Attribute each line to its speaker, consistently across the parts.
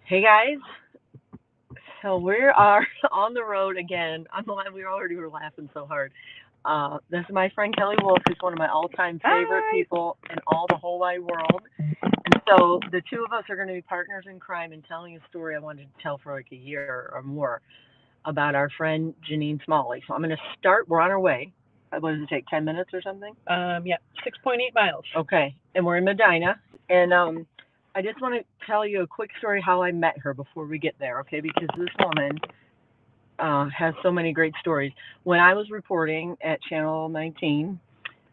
Speaker 1: Hey guys, so we are on the road again. We already were laughing so hard. This is my friend Kelly Wolf, who's one of my all-time favorite
Speaker 2: Hi.
Speaker 1: people in all the whole wide world. And so the two of us are going to be partners in crime and telling a story I wanted to tell for like a year or more about our friend Janine Smalley. So I'm going to start. We're on our way. What does it take? 10 minutes or something?
Speaker 2: Yeah, 6.8 miles.
Speaker 1: Okay, and we're in Medina, and I just want to tell you a quick story how I met her before we get there, okay? Because this woman has so many great stories. When I was reporting at Channel 19,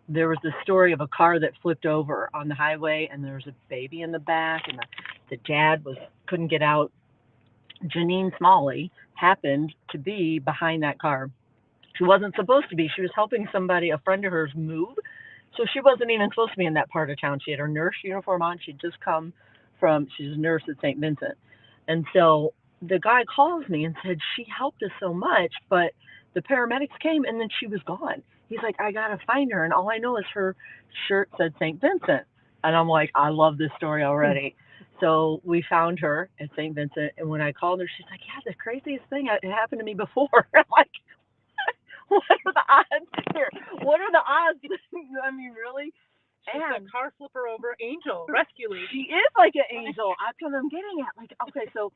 Speaker 1: there was the story of a car that flipped over on the highway, and there was a baby in the back, and the dad was couldn't get out. Janine Smalley happened to be behind that car. She wasn't supposed to be. She was helping somebody, a friend of hers, move. So she wasn't even supposed to be in that part of town. She had her nurse uniform on. She'd just come she's a nurse at St. Vincent. And so the guy calls me and said, she helped us so much, but the paramedics came and then she was gone. He's like, I got to find her. And all I know is her shirt said St. Vincent. And I'm like, I love this story already. So we found her at St. Vincent. And when I called her, she's like, yeah, the craziest thing happened to me before. I'm like, what are the odds here? What are the odds? I mean, really?
Speaker 2: She's
Speaker 1: And
Speaker 2: a car flipper over angel, rescue lady.
Speaker 1: she is like an angel. That's what I'm getting at. Like, okay, so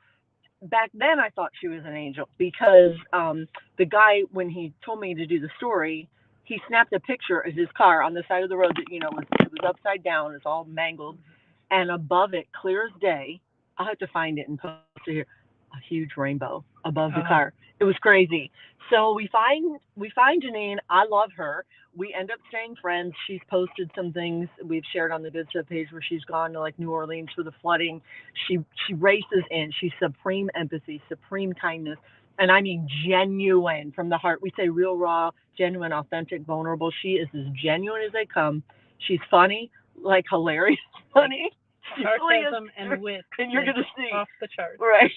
Speaker 1: back then I thought she was an angel because the guy, when he told me to do the story, he snapped a picture of his car on the side of the road that, it was upside down, it's all mangled, and above it, clear as day, I'll have to find it and post it here, a huge rainbow above the car. It was crazy. So we find Janine. I love her. We end up staying friends. She's posted some things we've shared on the Good Stuff page where she's gone to like New Orleans for the flooding. She races in. She's supreme empathy, supreme kindness, and I mean genuine from the heart. We say real, raw, genuine, authentic, vulnerable. She is as genuine as they come. She's funny, like hilarious funny. She really is.
Speaker 2: Sarcasm and wit.
Speaker 1: And you're
Speaker 2: is
Speaker 1: gonna see.
Speaker 2: off the charts.
Speaker 1: Right.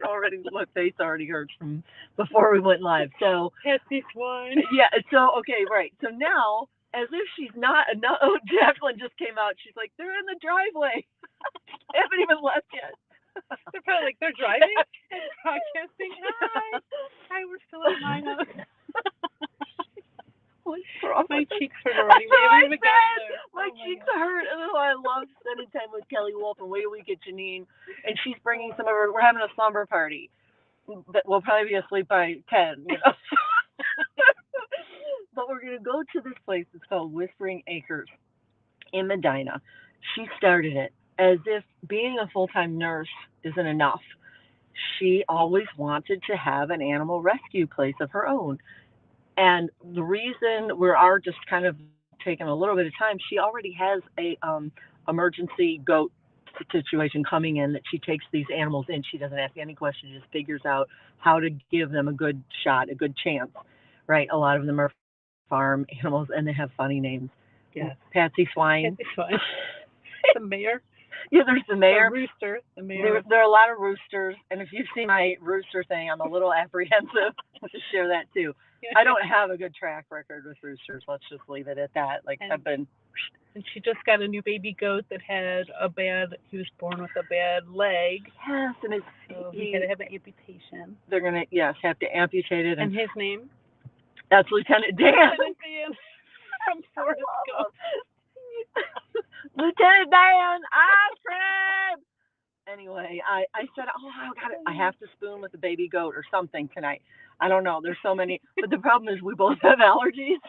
Speaker 1: Already, my face already hurts from before we went live. So
Speaker 2: Patsy Swine.
Speaker 1: yeah. So okay, right. So now, as if she's not, no, Jacqueline just came out. She's like, they're in the driveway. They haven't even left yet.
Speaker 2: They're probably like, they're driving and broadcasting. Hi. Hi, we're still at my house.
Speaker 1: What's wrong?
Speaker 2: My cheeks hurt already. We haven't even gotten there.
Speaker 1: My cheeks hurt. And that's why I love spending time with Kelly Wolf. And wait till we get Janine. And she's bringing some of her, we're having a slumber party. But we'll probably be asleep by 10, you know. But we're going to go to this place. It's called Whispering Acres in Medina. She started it as if being a full-time nurse isn't enough. She always wanted to have an animal rescue place of her own. And the reason we are just kind of taking a little bit of time, she already has a emergency goat situation coming in that she takes these animals in. She doesn't ask any questions, just figures out how to give them a good shot, a good chance. Right? A lot of them are farm animals and they have funny names.
Speaker 2: Yes.
Speaker 1: Patsy Swine.
Speaker 2: Patsy Swine. The mayor.
Speaker 1: Yeah, there's the mayor.
Speaker 2: The rooster. The mayor.
Speaker 1: There are a lot of roosters, and if you've seen my rooster thing, I'm a little apprehensive to share that too. I don't have a good track record with roosters. Let's just leave it at that. Like I've been.
Speaker 2: And she just got a new baby goat that had he was born with a bad leg.
Speaker 1: Yes, and
Speaker 2: he had to have an amputation.
Speaker 1: They're gonna have to amputate it.
Speaker 2: And his name?
Speaker 1: That's Lieutenant Dan.
Speaker 2: Lieutenant Dan from Forrest Gump.
Speaker 1: Lieutenant Dan, I'm Fred. Anyway, I said, I have to spoon with the baby goat or something tonight. I don't know. There's so many, but the problem is we both have allergies.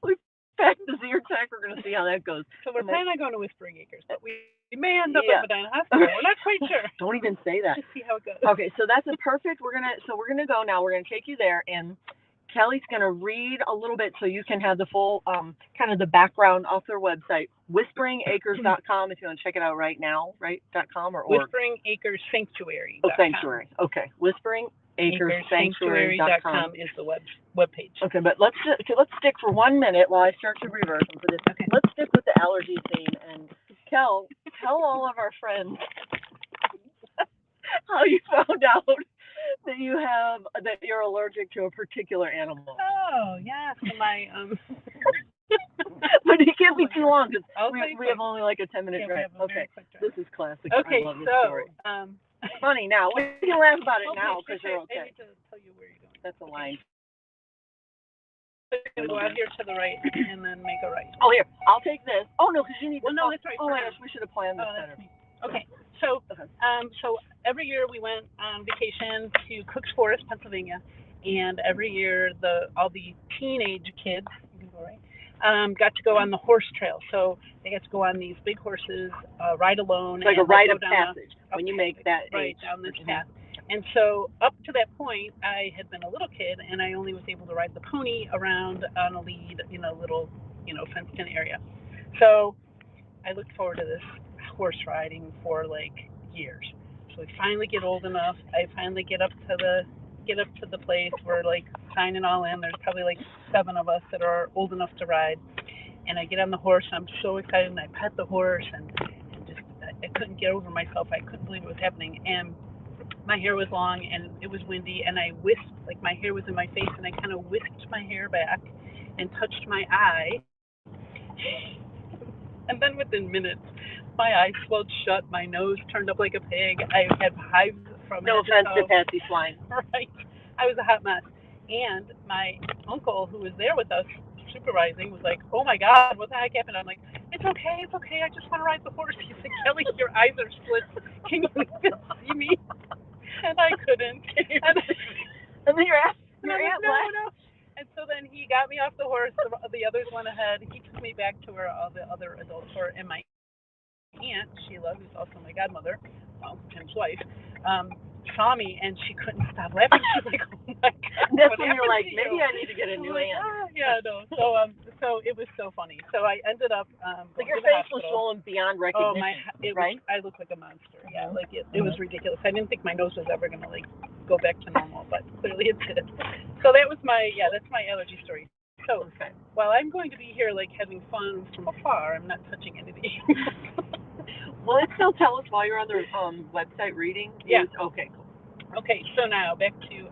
Speaker 1: We packed the Zyrtec. We're gonna see how that goes.
Speaker 2: So we're planning on going to Whispering Acres, but we may end up at Medina Hospital. We're not quite sure.
Speaker 1: Don't even say that.
Speaker 2: Just see how it goes.
Speaker 1: Okay, so that's a perfect. We're gonna go now. We're gonna take you there, and Kelly's gonna read a little bit so you can have the full kind of the background off their website, whisperingacres.com, if you want to check it out right now, right? .com or
Speaker 2: Whispering Acres Sanctuary.
Speaker 1: Oh, Sanctuary. Okay, whisperingacressanctuary.com
Speaker 2: is the web page.
Speaker 1: Okay, but let's stick for 1 minute while I start to reverse them for this. Okay, let's stick with the allergy theme and tell all of our friends how you found out that you're allergic to a particular animal.
Speaker 2: Oh, yeah. So my
Speaker 1: But it can't be too long because
Speaker 2: I'll tell you
Speaker 1: we have
Speaker 2: quick.
Speaker 1: only like a 10-minute
Speaker 2: Yeah, we
Speaker 1: drive.
Speaker 2: have a
Speaker 1: Okay,
Speaker 2: very quick drive.
Speaker 1: this is classic.
Speaker 2: Okay,
Speaker 1: I love this
Speaker 2: so
Speaker 1: story. Funny now. We can laugh about it now because you're
Speaker 2: I
Speaker 1: okay.
Speaker 2: need to tell you where you're going.
Speaker 1: That's a line.
Speaker 2: Go out here to the right and then make a right.
Speaker 1: Oh, here. I'll take this. Oh, no, because you need to.
Speaker 2: Well, no, that's right.
Speaker 1: Oh, my gosh, we should have planned this better.
Speaker 2: Okay, so every year we went on vacation to Cook's Forest, Pennsylvania, and every year all the teenage kids, you can go right, got to go on the horse trail. So they got to go on these big horses, ride alone.
Speaker 1: It's like a rite of passage when you make that
Speaker 2: right
Speaker 1: age.
Speaker 2: down this path. And so up to that point, I had been a little kid, and I only was able to ride the pony around on a lead in a little, fenced-in area. So I looked forward to this horse riding for like years. So we finally get old enough. I finally get up to the place. We're like signing all in. There's probably like 7 of us that are old enough to ride. And I get on the horse. I'm so excited, and I pet the horse, and just I couldn't get over myself. I couldn't believe it was happening. And my hair was long, and it was windy, and I whisked, like my hair was in my face, and I kind of whisked my hair back and touched my eye. And then within minutes, my eyes swelled shut, my nose turned up like a pig. I had hives from
Speaker 1: No offense to Patsy Swine.
Speaker 2: Right. I was a hot mess. And my uncle, who was there with us supervising, was like, "Oh my God, what the heck happened?" I'm like, it's okay. I just want to ride the horse." He's like, "Kelly, your eyes are split. Can you even see me?" And I couldn't.
Speaker 1: And then your aunt left.
Speaker 2: No. And so then he got me off the horse. The others went ahead. He took me back to where all the other adults were. And my aunt, Sheila, who's also my godmother, Tim's wife, saw me, and she couldn't stop laughing. She's like, "Oh my God."
Speaker 1: That's when you're like, maybe I need to get a new aunt.
Speaker 2: Yeah, no. So it was so funny. So I ended up
Speaker 1: like your face was swollen beyond recognition. Right?
Speaker 2: I looked like a monster. Yeah, like it was ridiculous. I didn't think my nose was ever gonna like go back to normal, but clearly it did. So that's my allergy story. So while I'm going to be here like having fun from afar, I'm not touching anything.
Speaker 1: Will it still tell us while you're on the website reading?
Speaker 2: Yeah.
Speaker 1: Okay, cool.
Speaker 2: Okay, so now back to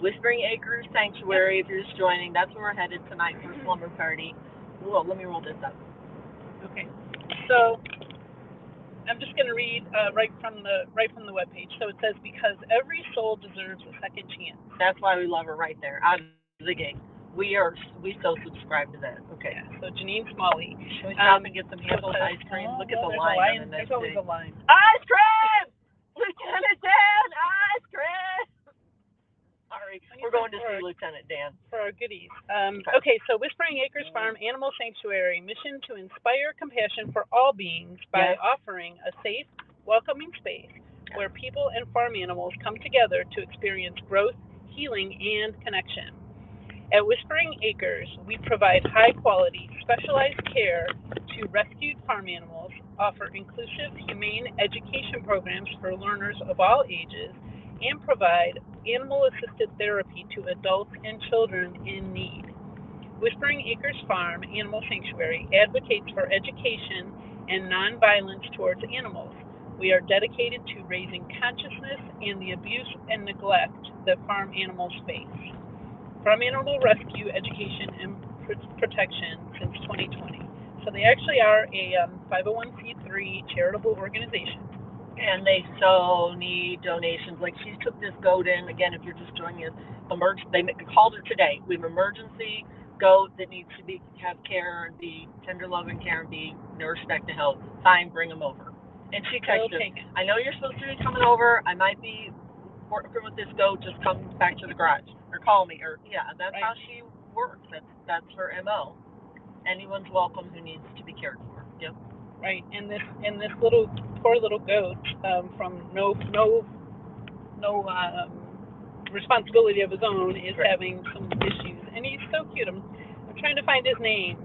Speaker 1: Whispering Acres Sanctuary. If you're just joining, that's where we're headed tonight for a slumber party. Whoa, let me roll this up.
Speaker 2: Okay, so I'm just going to read right from the webpage. So it says, "Because every soul deserves a second chance."
Speaker 1: That's why we love her right there out of the gate. We so subscribe to that. Okay.
Speaker 2: Yeah, so Janine Smalley.
Speaker 1: Should we stop and get some Hamil's ice cream? Look at the line.
Speaker 2: There's always a line.
Speaker 1: Ice cream! Lieutenant Dan, ice cream! Sorry, we're going to see Lieutenant Dan.
Speaker 2: For our goodies. Okay, so Whispering Acres Farm Animal Sanctuary, mission to inspire compassion for all beings by offering a safe, welcoming space where people and farm animals come together to experience growth, healing, and connection. At Whispering Acres, we provide high-quality, specialized care to rescued farm animals, offer inclusive, humane education programs for learners of all ages, and provide animal-assisted therapy to adults and children in need. Whispering Acres Farm Animal Sanctuary advocates for education and nonviolence towards animals. We are dedicated to raising consciousness and the abuse and neglect that farm animals face. Farm Animal Rescue Education and Protection since 2020. So they actually are a 501c3 charitable organization.
Speaker 1: And they so need donations. Like she took this goat in, again, if you're just joining us, they called her today. We have an emergency goat that needs to have care and be tender loving care and be nursed back to health. Fine, bring them over. And she texted us, "I know you're supposed to be coming over. I might be working with this goat, just come back to the garage or call me," or that's how she works. That's her MO. Anyone's welcome who needs to be cared for. Yep.
Speaker 2: Right, and this poor little goat from no responsibility of his own is having some issues, and he's so cute. I'm trying to find his name.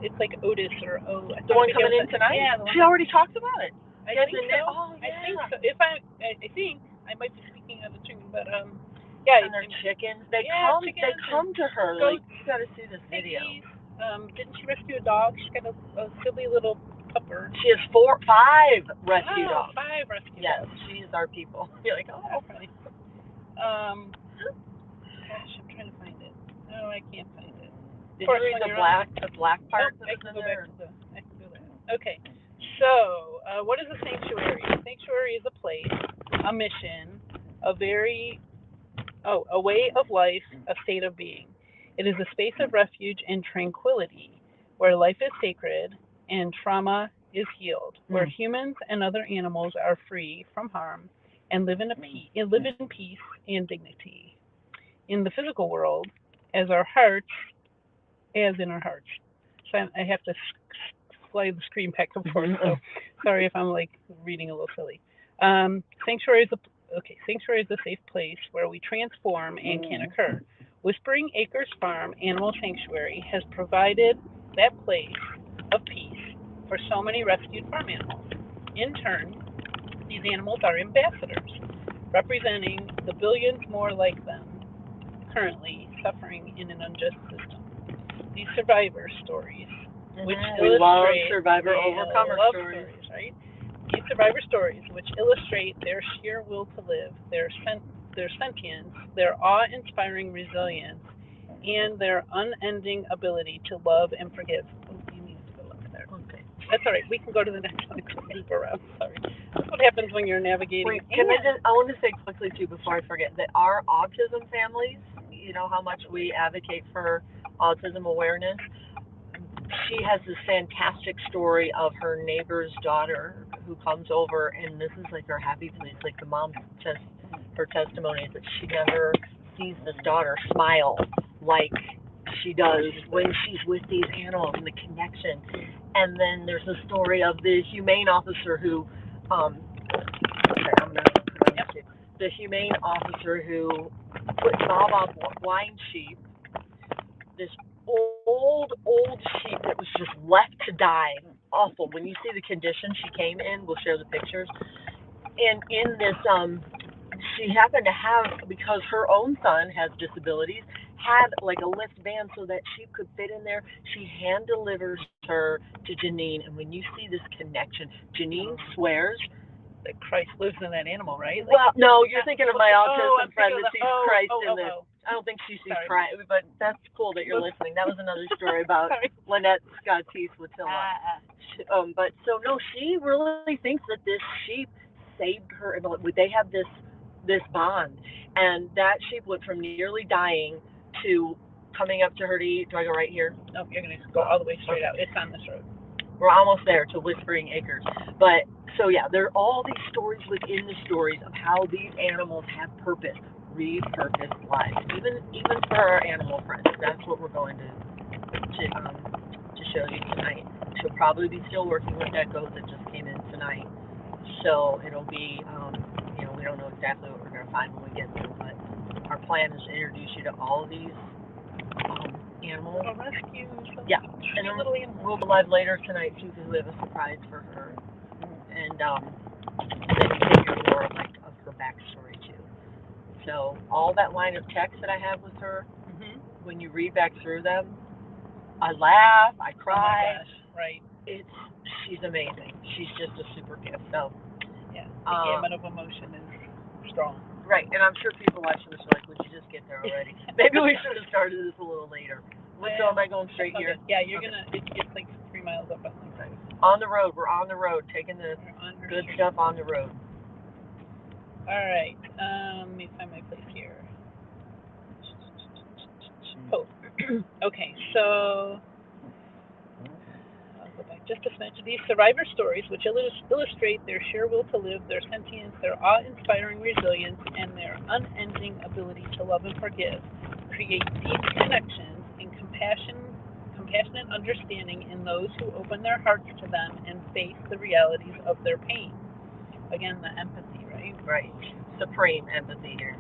Speaker 2: It's like Otis or
Speaker 1: the one coming in tonight. Yeah, she already talked about it.
Speaker 2: I think so. I think so. I think I might be speaking out of turn, but
Speaker 1: And they're chickens. They come to her. Like, you got to see this video.
Speaker 2: Didn't she rescue a dog? She's got a silly little pupper.
Speaker 1: She has 5 rescue dogs.
Speaker 2: 5 rescue dogs.
Speaker 1: Yes, she's our people. You're like, oh,
Speaker 2: funny. Gosh, I'm trying to find it. No, I can't find it.
Speaker 1: Did you read the black part
Speaker 2: I
Speaker 1: that's
Speaker 2: can
Speaker 1: in
Speaker 2: go
Speaker 1: there?
Speaker 2: back to I can do that. Okay. So, what is a sanctuary? A sanctuary is a place, a mission, a way of life, a state of being. It is a space of refuge and tranquility, where life is sacred and trauma is healed, where humans and other animals are free from harm and live in peace and dignity. In the physical world, as in our hearts. So I have to slide the screen back and forth. So sorry if I'm like reading a little silly. Sanctuary is a safe place where we transform and can occur. Whispering Acres Farm Animal Sanctuary has provided that place of peace for so many rescued farm animals. In turn, these animals are ambassadors, representing the billions more like them currently suffering in an unjust system. These survivor stories, which
Speaker 1: we love
Speaker 2: illustrate
Speaker 1: survivor overcomer stories,
Speaker 2: right? These survivor stories, which illustrate their sheer will to live, their sentience, their awe-inspiring resilience, and their unending ability to love and forgive. Oh, you need to go up there. Okay. That's all right. We can go to the next one and loop around. Sorry. That's what happens when you're navigating.
Speaker 1: Wait, I want to say quickly, too, before I forget, that our autism families, you know how much we advocate for autism awareness. She has this fantastic story of her neighbor's daughter who comes over, and this is like her happy place. Like the mom her testimony is that she never sees this daughter smile like she does when she's with these animals and the connection. And then there's a story of the humane officer who, the humane officer who put BAA BAA Blind Sheep, this old sheep that was just left to die. Awful. When you see the condition she came in, we'll share the pictures. And in this, she happened to have, because her own son has disabilities, had like a lift van so that sheep could fit in there. She hand delivers her to Janine, and when you see this connection, Janine swears
Speaker 2: that Christ lives in that animal, right?
Speaker 1: Well, no, you're thinking of my autism friend that sees Christ in this. I don't think she sees Christ, but that's cool that you're listening. That was another story about Lynette Scott's Watilla. But so no, she really thinks that this sheep saved her. They have this bond, and that sheep went from nearly dying to coming up to her to eat. Do I go right here?
Speaker 2: No, you're gonna go all the way straight out. It's on this road.
Speaker 1: We're almost there to Whispering Acres. But so yeah, there are all these stories within the stories of how these animals have purpose, repurposed lives. Even for our animal friends. That's what we're going to show you tonight. She'll probably be still working with that goat that just came in tonight. So it'll be we don't know exactly what we're gonna find when we get there, but our plan is to introduce you to all of these animals.
Speaker 2: Little rescues.
Speaker 1: Yeah, and then we'll go live later tonight too, because we have a surprise for her, and then you can hear more of her backstory too. So all that line of text that I have with her, when you read back through them, I laugh, I cry.
Speaker 2: Oh my gosh, right.
Speaker 1: She's amazing. She's just a super gift. So
Speaker 2: yeah, the gamut of emotion is strong.
Speaker 1: Right, and I'm sure people watching this are like, would you just get there already? Maybe we should have started this a little later. So am I going straight here?
Speaker 2: Yeah, you're gonna. It's like 3 miles up.
Speaker 1: On the road. We're on the road, taking the good stuff on the road.
Speaker 2: All right. Let me find my place here. Oh, okay. So I'll go back just a smidge. These survivor stories, which illustrate their sheer will to live, their sentience, their awe-inspiring resilience, and their unending ability to love and forgive, create deep connections and compassionate understanding in those who open their hearts to them and face the realities of their pain. Again, the empathy, right?
Speaker 1: Right. Supreme empathy here.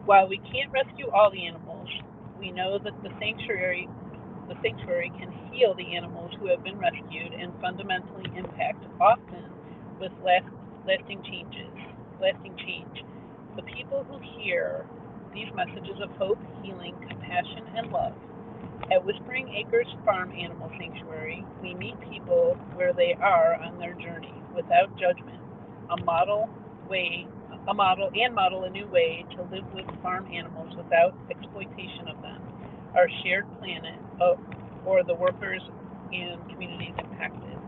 Speaker 2: While we can't rescue all the animals, we know that the sanctuary can heal the animals who have been rescued and fundamentally impact, often with lasting change. The people who hear these messages of hope, healing, compassion, and love. At Whispering Acres Farm Animal Sanctuary, we meet people where they are on their journey, without judgment, model a new way to live with farm animals without exploitation of them. Our shared planet or the workers and communities impacted.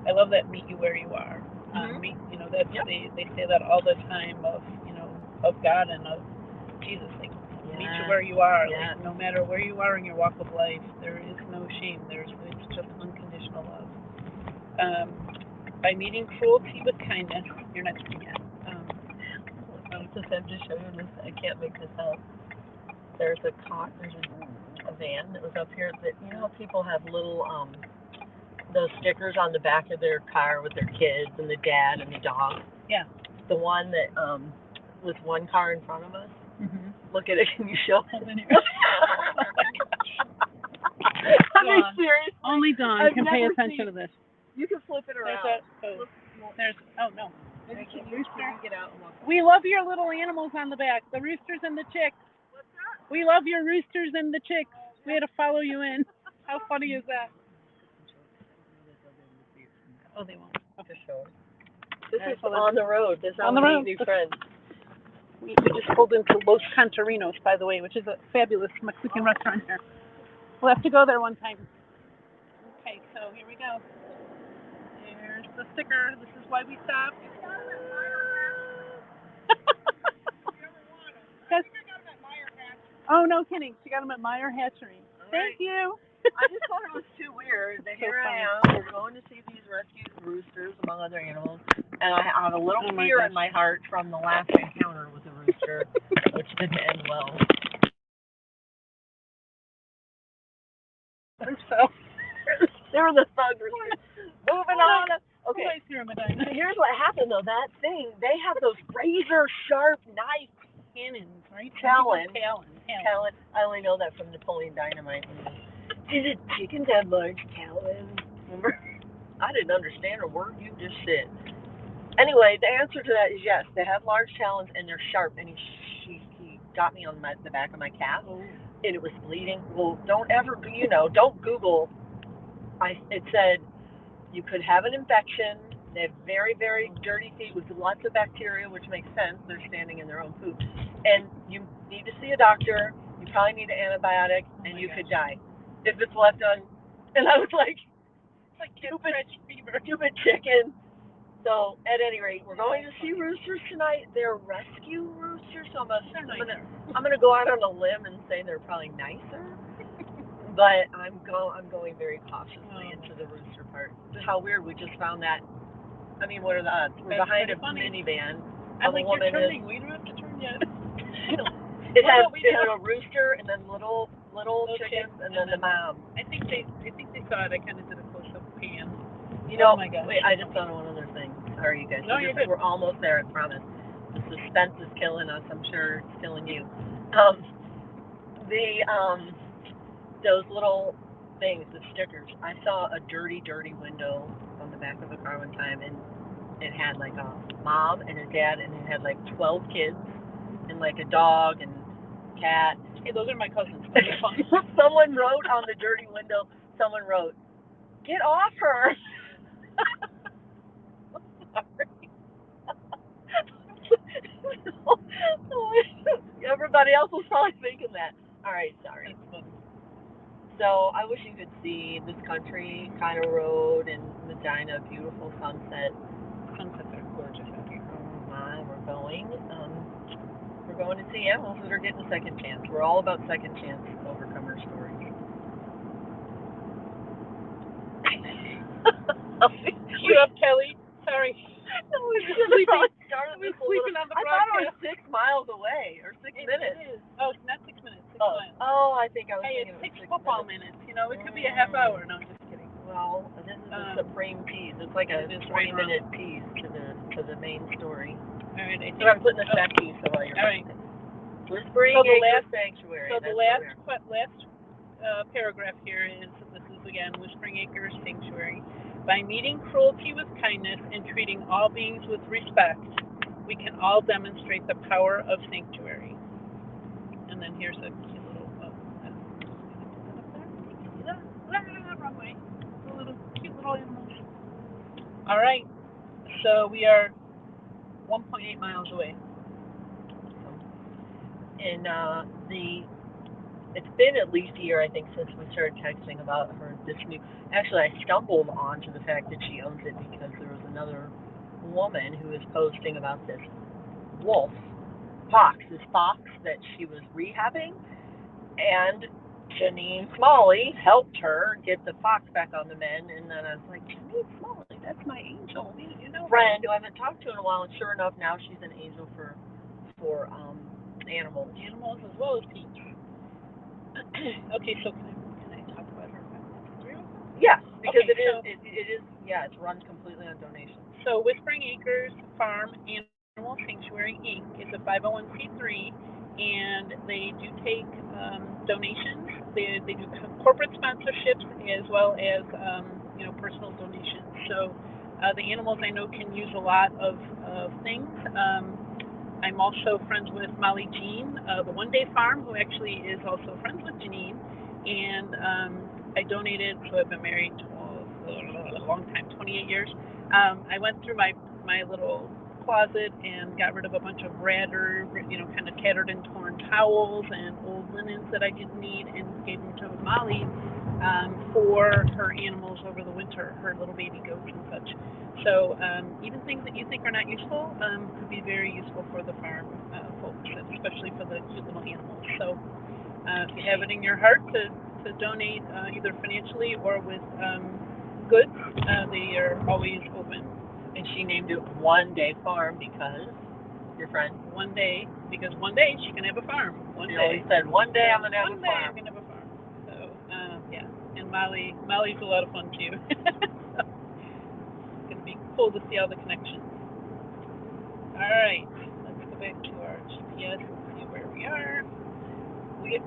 Speaker 2: I love that meet you where you are. That's they say that all the time of God and of Jesus, like meet you where you are. Like no matter where you are in your walk of life, there is no shame. It's just unconditional love. By meeting cruelty with kindness, your next weekend.
Speaker 1: I just have to show you this. I can't make this up. There's a van that was up here that how people have little those stickers on the back of their car with their kids and the dad and the dog.
Speaker 2: Yeah.
Speaker 1: The one that was one car in front of us. Mm-hmm. Look at it. Can you show it? I mean, seriously.
Speaker 2: Only Dawn can pay attention to this.
Speaker 1: You can flip it around.
Speaker 2: No.
Speaker 1: Maybe can you get out and look?
Speaker 2: We love your little animals on the back, the roosters and the chicks.
Speaker 1: What's that?
Speaker 2: We love your roosters and the chicks. We had to follow you in. How funny is that? Oh, they won't.
Speaker 1: Okay, show it. This is on the road. This is on the road. New friends.
Speaker 2: We just pulled into Los Cantarinos, by the way, which is a fabulous Mexican restaurant here. We'll have to go there one time. Okay, so here we go. There's the sticker. This is why we stopped. Oh, no kidding. She got them at Meyer Hatchery. Thank you.
Speaker 1: I just thought it was too weird that here I am. We're going to see these rescued roosters, among other animals. And I have a little fear in my heart from the last encounter with the rooster, which didn't end well. So, they were the thug roosters. Moving on. Okay. Here's what happened, though. That thing, they have those razor-sharp knife
Speaker 2: cannons, right?
Speaker 1: Talon. I only know that from Napoleon Dynamite. Did chickens have large talons? Remember? I didn't understand a word you just said. Anyway, the answer to that is yes. They have large talons and they're sharp. And he got me on the back of my calf, and it was bleeding. Well, don't Google. It said you could have an infection. They have very, very dirty feet with lots of bacteria, which makes sense. They're standing in their own poop. And you need to see a doctor. You probably need an antibiotic, and you could die if it's left on. And I was like stupid chicken. So at any rate, we're going to see roosters tonight. They're rescue roosters, so I'm gonna go out on a limb and say they're probably nicer. But I'm going very cautiously into the rooster part. How weird! We just found that. I mean, what are the odds? We're behind a minivan.
Speaker 2: I like you're turning. We don't have to turn yet.
Speaker 1: It had a rooster and then little chickens and then the mom.
Speaker 2: I think they saw it. I kind of did a close-up pan.
Speaker 1: Oh my gosh. Wait, I just thought of one other thing. Sorry, you guys.
Speaker 2: No, you're good.
Speaker 1: We're almost there, I promise. The suspense is killing us. I'm sure it's killing you. Those little things, the stickers. I saw a dirty window on the back of a car one time, and it had like a mom and a dad, and it had like 12 kids, and like a dog and cat.
Speaker 2: Hey, those are my cousins.
Speaker 1: Someone wrote on the dirty window. Someone wrote, "Get off her." Everybody else was probably thinking that. All right, sorry. So I wish you could see this country kind of road in Medina, beautiful sunset.
Speaker 2: Sunsets are gorgeous out here.
Speaker 1: Oh my, we're going to see animals that are getting a second chance. We're all about second chance overcomer stories.
Speaker 2: You up, Kelly? Sorry.
Speaker 1: No, we're sleeping on the broadcast. I thought it was 6 miles away, or 6 minutes.
Speaker 2: It is. Oh, not 6 minutes, 6 miles.
Speaker 1: Oh, I think I was
Speaker 2: thinking
Speaker 1: it was
Speaker 2: 6 football minutes. It could be a half hour. No, I'm just kidding.
Speaker 1: Well, this is a supreme piece. It's like a 20-minute piece to the main story.
Speaker 2: All right,
Speaker 1: so I'm putting this back to you so while you're
Speaker 2: all right.
Speaker 1: Whispering Acres Sanctuary.
Speaker 2: So the last paragraph here is, this is again, Whispering Acres Sanctuary. By meeting cruelty with kindness and treating all beings with respect, we can all demonstrate the power of sanctuary. And then here's a cute little, wrong way. Cute little animals. All right, so we are 1.8 miles away.
Speaker 1: And the it's been at least a year, I think, since we started texting about her, this new, actually, I stumbled onto the fact that she owns it because there was another woman who was posting about this this fox that she was rehabbing, and Janine Smalley helped her get the fox back on the mend, and then I was like, Janine Smalley, that's my angel, friend who I haven't talked to in a while, and sure enough, now she's an angel for animals.
Speaker 2: Animals as well as peeps. Okay, so can I talk about her?
Speaker 1: Yes, because
Speaker 2: okay,
Speaker 1: it is, yeah, it's run completely on donations.
Speaker 2: So Whispering Acres Farm Animal Sanctuary Inc. is a 501c3, and they do take donations. They do corporate sponsorships as well as personal donations. So the animals I know can use a lot of things. I'm also friends with Molly Jean, the One Day Farm, who actually is also friends with Janine, and I donated. So I've been married a long time, 28 years. I went through my little closet and got rid of a bunch of rather, kind of tattered and torn towels and old linens that I didn't need, and gave them to Molly for her animals over the winter, her little baby goats and such. So even things that you think are not useful could be very useful for the farm folks, especially for the cute little animals. So if you have it in your heart to donate either financially or with goods, they are always open.
Speaker 1: And she named it One Day Farm because your friend.
Speaker 2: One day, because one day she can have a farm.
Speaker 1: She always said, one day I'm gonna have a farm.
Speaker 2: One day I'm gonna have a farm. So yeah, and Molly's a lot of fun too. So, it's gonna be cool to see all the connections. All right, let's go back to our GPS and see where we are.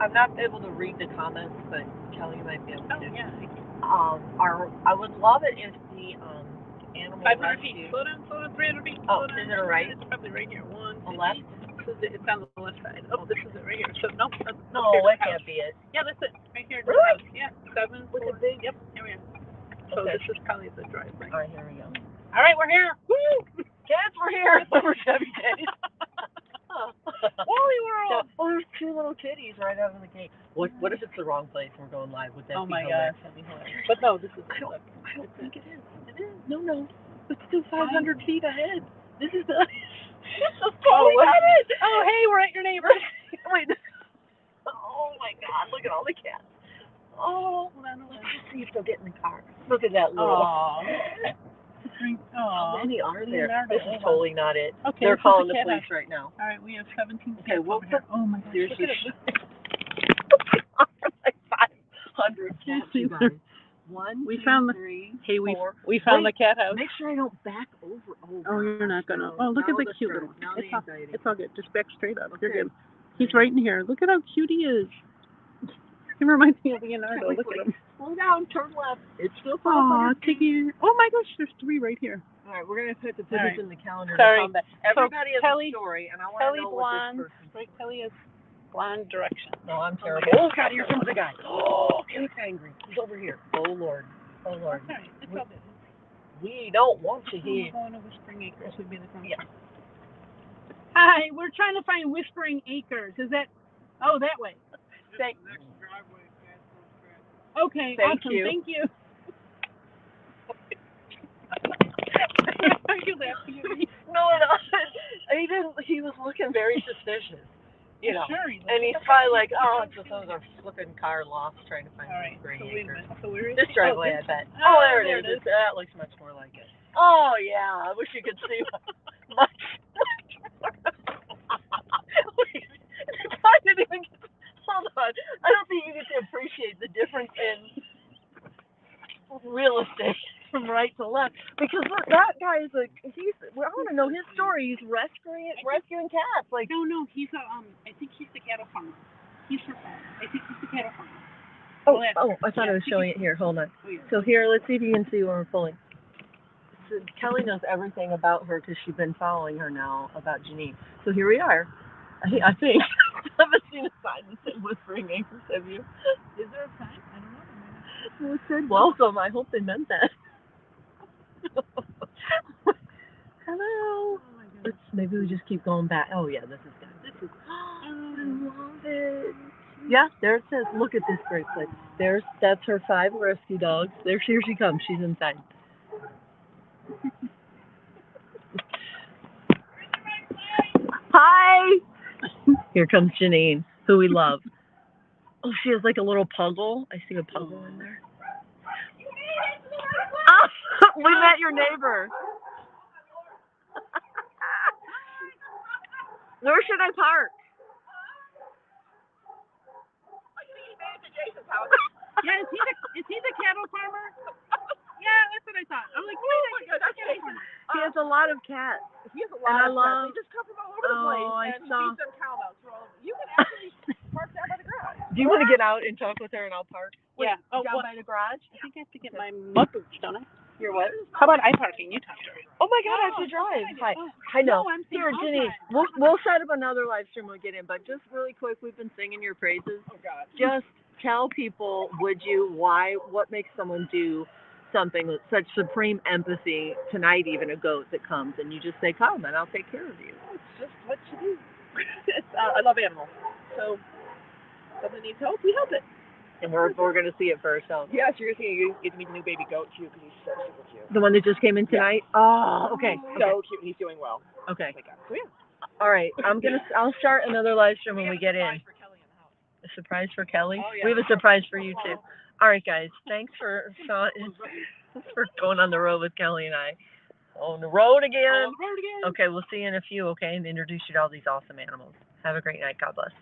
Speaker 1: I'm not able to read the comments, but Kelly might be able to.
Speaker 2: Oh yeah.
Speaker 1: I would love it if the animal
Speaker 2: 500
Speaker 1: rescue.
Speaker 2: feet. Slow down, 300 feet.
Speaker 1: Oh,
Speaker 2: is
Speaker 1: it right?
Speaker 2: It's probably right here.
Speaker 1: On left?
Speaker 2: It's on the left side. Oh, this is it right here. So no,
Speaker 1: that can't be it.
Speaker 2: Yeah, that's it. Right here.
Speaker 1: Really?
Speaker 2: Yeah, 7.
Speaker 1: Look at this.
Speaker 2: Yep, here we are. So
Speaker 1: okay.
Speaker 2: This is probably the driveway.
Speaker 1: All right, here we go.
Speaker 2: All right, we're here.
Speaker 1: Woo! Cats, we're here. Over 7 days.
Speaker 2: Wally World.
Speaker 1: Oh, there's 2 little kitties right out of the gate. What if it's the wrong place? We're going live with that.
Speaker 2: Oh my gosh, that'd be hilarious. But no, this is.
Speaker 1: I don't think it is. It is. No. It's still 500 feet ahead. This is the.
Speaker 2: Oh, hey, we're at your neighbor's.
Speaker 1: Wait. Oh my God! Look at all the cats. Oh, let's just see if they'll get in the car. Look at that little. How many are there? This is totally not it.
Speaker 2: Okay,
Speaker 1: they're calling the police right now.
Speaker 2: All right, we have 17
Speaker 1: Okay,
Speaker 2: over here. Oh my gosh,
Speaker 1: seriously. Like 500 cats, you guys.
Speaker 2: We found the
Speaker 1: 4.
Speaker 2: We found the cat house.
Speaker 1: Make sure I don't back over.
Speaker 2: Oh, you're not gonna. Oh, look at the cute little one. It's all good. Just back straight up.
Speaker 1: Okay.
Speaker 2: You're good. He's right in here. Look at how cute he is. He reminds me of Leonardo. Look at him.
Speaker 1: Slow down. Turn left. It's still
Speaker 2: 500 feet. Oh my gosh, there's 3 right here.
Speaker 1: All right, we're gonna have to put this in the calendar.
Speaker 2: Sorry.
Speaker 1: To come back. Everybody has
Speaker 2: Kelly,
Speaker 1: a story, and I want to know
Speaker 2: blonde,
Speaker 1: what this person.
Speaker 2: right? Kelly is blonde direction.
Speaker 1: No, I'm terrible. Oh God, here comes the guy. Oh, he's angry. He's over here. Oh Lord. Oh Lord.
Speaker 2: Sorry, it's all good.
Speaker 1: We don't want to hear.
Speaker 2: We're going to Whispering Acres would be the front.
Speaker 1: Yeah.
Speaker 2: Hi, we're trying to find Whispering Acres. Is that? Oh, that way.
Speaker 1: Thank.
Speaker 2: Okay.
Speaker 1: Thank
Speaker 2: awesome.
Speaker 1: you.
Speaker 2: Thank you. Are you laughing at me?
Speaker 1: No, he didn't. He was looking very suspicious. You know.
Speaker 2: Sure.
Speaker 1: And he's probably like, oh, it's just those are flipping car lost trying to find Whispering Acres.
Speaker 2: So where is
Speaker 1: this driveway, I bet.
Speaker 2: Oh,
Speaker 1: there it is. That looks much more like it. Oh yeah, I wish you could see much more. I didn't even get to, hold on. I don't think you get to appreciate the difference in real estate from right to left, because look, that guy is I want to know his story. He's rescuing cats. Like
Speaker 2: no, he's I think he's the cattle farmer. He's her farmer. I think he's the cattle farmer.
Speaker 1: I thought I was showing it here. Hold on. So here, let's see if you can see where we're pulling. So Kelly knows everything about her because she's been following her now about Janine. So here we are. I think. I haven't seen a sign that said Whispering Acres, have you?
Speaker 2: Is there a sign? I don't know.
Speaker 1: Well, it said welcome. I hope they meant that. Hello. Maybe we just keep going back. Oh yeah, this is good. I love it. Yeah, there it says. Look at this great place. That's her 5 rescue dogs. Here she comes. She's inside. Hi. Here comes Janine, who we love. Oh, she has like a little puggle. I see a puggle in there. Oh, we met your neighbor. Where should I park?
Speaker 2: Yeah, is he the cattle farmer? Yeah, that's what I thought. I'm like, oh my God, that's cattle farmer.
Speaker 1: He has a lot of cats.
Speaker 3: He has a lot of cats. They just come from all over the place,
Speaker 1: I
Speaker 3: and
Speaker 1: saw.
Speaker 3: he feeds them cow milk. You can actually park down by the garage.
Speaker 1: Do you want to get out and talk with her, and I'll park?
Speaker 2: Yeah. Oh,
Speaker 1: down by the garage?
Speaker 2: I think I have to get my mud boots, don't I?
Speaker 1: You're what?
Speaker 2: How about I parking? You talk to her.
Speaker 1: Oh my God, I have to drive. Hi. I know.
Speaker 2: No, I'm saying
Speaker 1: Here, Janine, we'll set up another live stream when we get in, but just really quick, we've been singing your praises.
Speaker 3: Oh God.
Speaker 1: Just tell people, what makes someone do something with such supreme empathy, tonight even a goat that comes, and you just say, come, and I'll take care of you.
Speaker 3: It's just what you do. I love animals. So, if something needs help, we help it.
Speaker 1: And we're going to see it for ourselves.
Speaker 3: Yes, you're going to get to meet the new baby goat, too, because he's so super cute.
Speaker 1: The one that just came in tonight? Yeah. Oh, okay.
Speaker 3: So cute, and he's doing well.
Speaker 1: Okay.
Speaker 3: So, yeah.
Speaker 1: All right, I'll start another live stream when we get in. A surprise for Kelly?
Speaker 3: Oh, yeah.
Speaker 1: We have a surprise for you, too. All right, guys. Thanks for going on the road with Kelly and I. On the road again.
Speaker 3: On the road again.
Speaker 1: Okay, we'll see you in a few, okay? And introduce you to all these awesome animals. Have a great night. God bless.